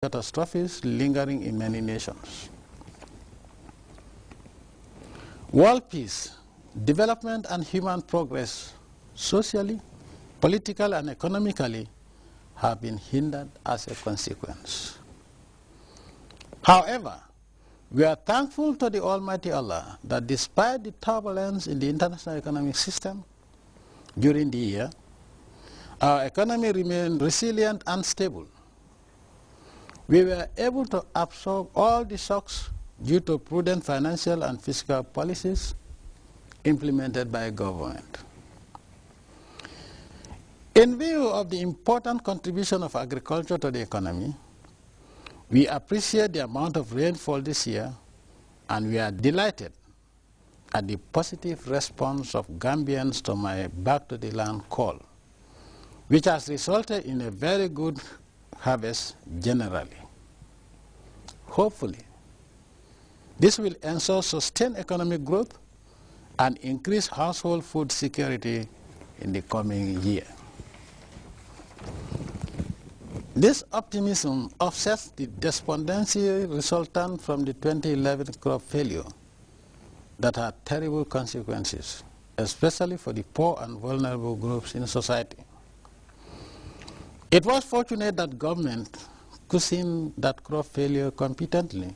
catastrophes lingering in many nations. World peace, development and human progress socially, politically and economically have been hindered as a consequence. However, we are thankful to the Almighty Allah that despite the turbulence in the international economic system during the year, our economy remained resilient and stable. We were able to absorb all the shocks due to prudent financial and fiscal policies implemented by government. In view of the important contribution of agriculture to the economy, we appreciate the amount of rainfall this year, and we are delighted at the positive response of Gambians to my Back to the Land call, which has resulted in a very good harvest generally. Hopefully, this will ensure sustained economic growth and increase household food security in the coming year. This optimism offsets the despondency resultant from the 2011 crop failure that had terrible consequences, especially for the poor and vulnerable groups in society. It was fortunate that government cushioned that crop failure competently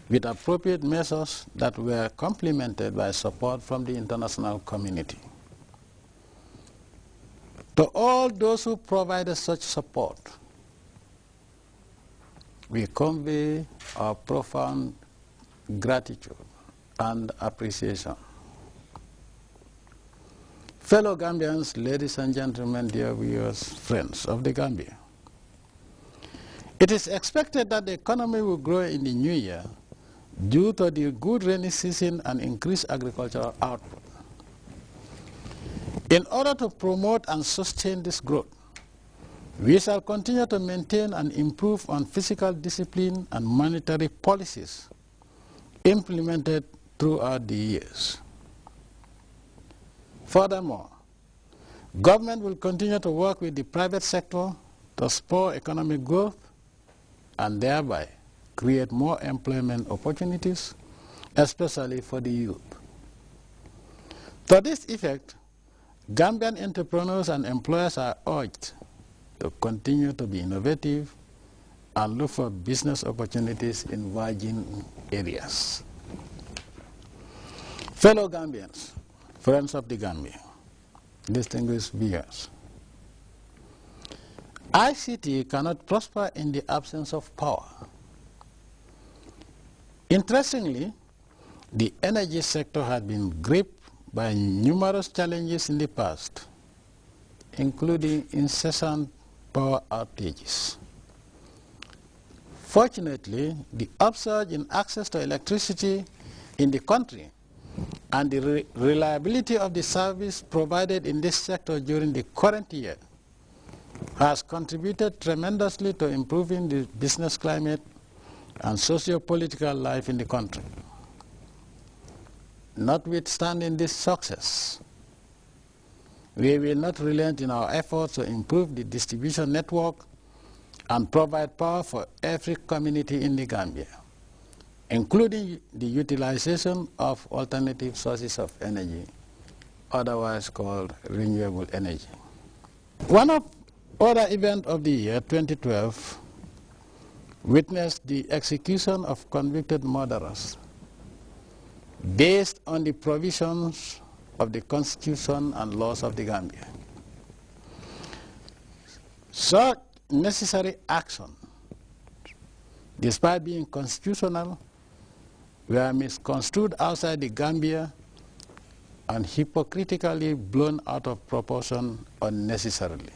with appropriate measures that were complemented by support from the international community. To all those who provided such support, we convey our profound gratitude and appreciation. Fellow Gambians, ladies and gentlemen, dear viewers, friends of the Gambia, it is expected that the economy will grow in the new year due to the good rainy season and increased agricultural output. In order to promote and sustain this growth, we shall continue to maintain and improve on fiscal discipline and monetary policies implemented throughout the years. Furthermore, government will continue to work with the private sector to spur economic growth and thereby create more employment opportunities, especially for the youth. To this effect, Gambian entrepreneurs and employers are urged to continue to be innovative and look for business opportunities in virgin areas. Fellow Gambians, friends of the Gambia, distinguished viewers, ICT cannot prosper in the absence of power. Interestingly, the energy sector has been gripped by numerous challenges in the past, including incessant power outages. Fortunately, the upsurge in access to electricity in the country and the reliability of the service provided in this sector during the current year has contributed tremendously to improving the business climate and socio-political life in the country. Notwithstanding this success, we will not relent in our efforts to improve the distribution network and provide power for every community in the Gambia, including the utilization of alternative sources of energy, otherwise called renewable energy. One of other events of the year 2012 witnessed the execution of convicted murderers based on the provisions of the Constitution and laws of the Gambia. Such necessary action, despite being constitutional, were misconstrued outside the Gambia and hypocritically blown out of proportion unnecessarily.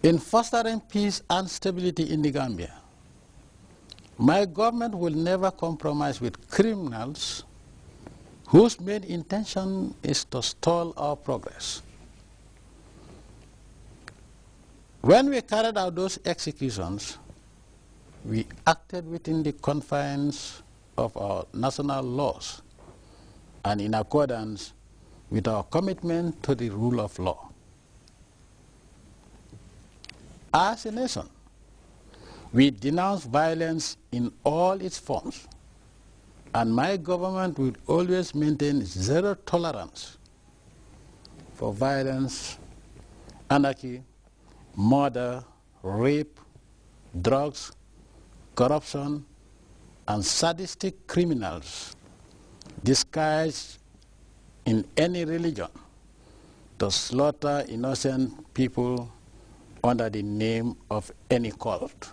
In fostering peace and stability in the Gambia, my government will never compromise with criminals whose main intention is to stall our progress. When we carried out those executions, we acted within the confines of our national laws and in accordance with our commitment to the rule of law. As a nation, we denounce violence in all its forms, and my government will always maintain zero tolerance for violence, anarchy, murder, rape, drugs, corruption, and sadistic criminals disguised in any religion to slaughter innocent people under the name of any cult.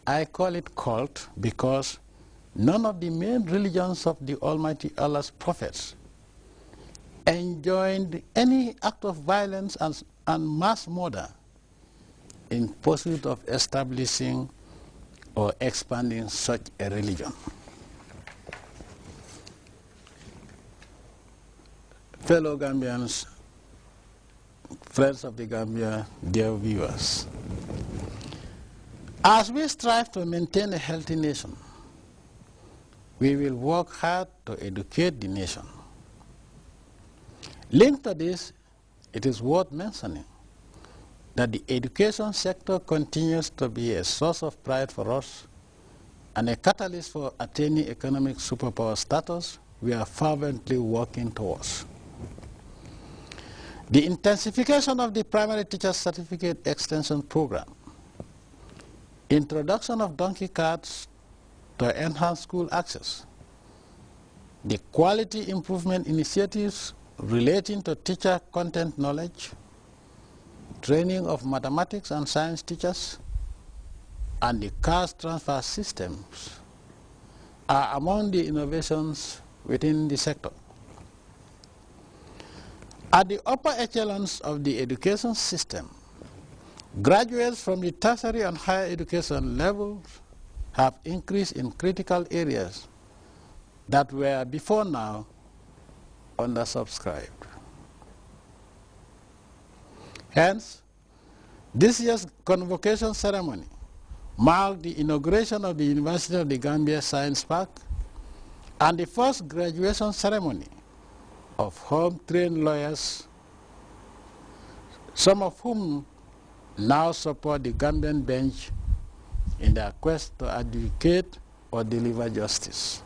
I call it cult because none of the main religions of the Almighty Allah's prophets enjoined any act of violence and mass murder in pursuit of establishing or expanding such a religion. Fellow Gambians, friends of the Gambia, dear viewers, as we strive to maintain a healthy nation, we will work hard to educate the nation. Linked to this, it is worth mentioning that the education sector continues to be a source of pride for us and a catalyst for attaining economic superpower status we are fervently working towards. The intensification of the Primary Teacher Certificate Extension Program, introduction of donkey carts to enhance school access, the quality improvement initiatives relating to teacher content knowledge, training of mathematics and science teachers, and the cash transfer systems are among the innovations within the sector. At the upper echelons of the education system, graduates from the tertiary and higher education levels have increased in critical areas that were before now undersubscribed. Hence, this year's convocation ceremony marked the inauguration of the University of the Gambia Science Park and the first graduation ceremony of home-trained lawyers, some of whom now support the Gambian bench in their quest to advocate or deliver justice.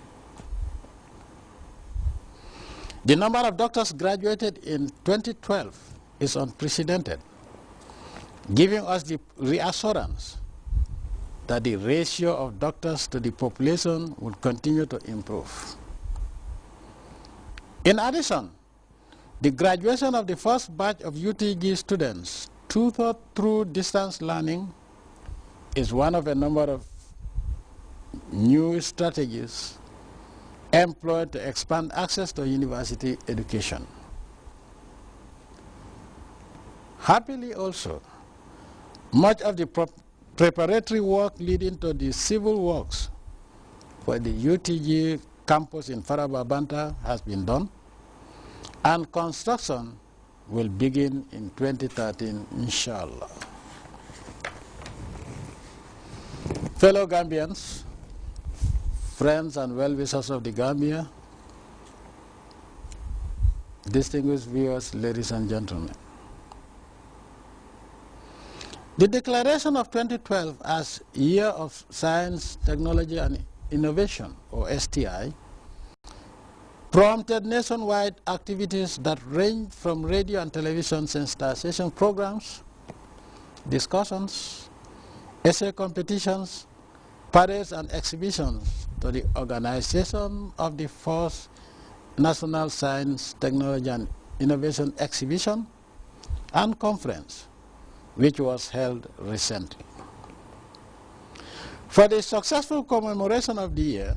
The number of doctors graduated in 2012 is unprecedented, giving us the reassurance that the ratio of doctors to the population will continue to improve. In addition, the graduation of the first batch of UTG students tutored through distance learning is one of a number of new strategies employed to expand access to university education. Happily also, much of the preparatory work leading to the civil works for the UTG campus in Farababanta has been done, and construction will begin in 2013, inshallah. Fellow Gambians, friends and well-wishers of the Gambia, distinguished viewers, ladies and gentlemen, the declaration of 2012 as Year of Science, Technology and Innovation, or STI, prompted nationwide activities that range from radio and television sensitization programs, discussions, essay competitions, parades and exhibitions to the organization of the first National Science, Technology and Innovation Exhibition and Conference, which was held recently. For the successful commemoration of the year,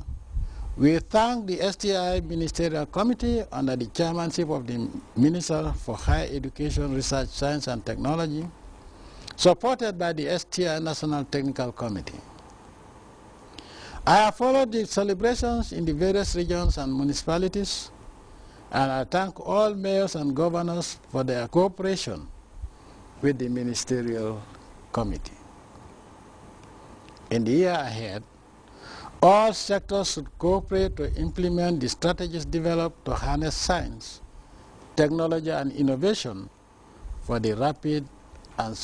we thank the STI Ministerial Committee under the chairmanship of the Minister for Higher Education, Research, Science and Technology, supported by the STI National Technical Committee. I have followed the celebrations in the various regions and municipalities, and I thank all mayors and governors for their cooperation with the Ministerial Committee. In the year ahead, all sectors should cooperate to implement the strategies developed to harness science, technology and innovation for the rapid and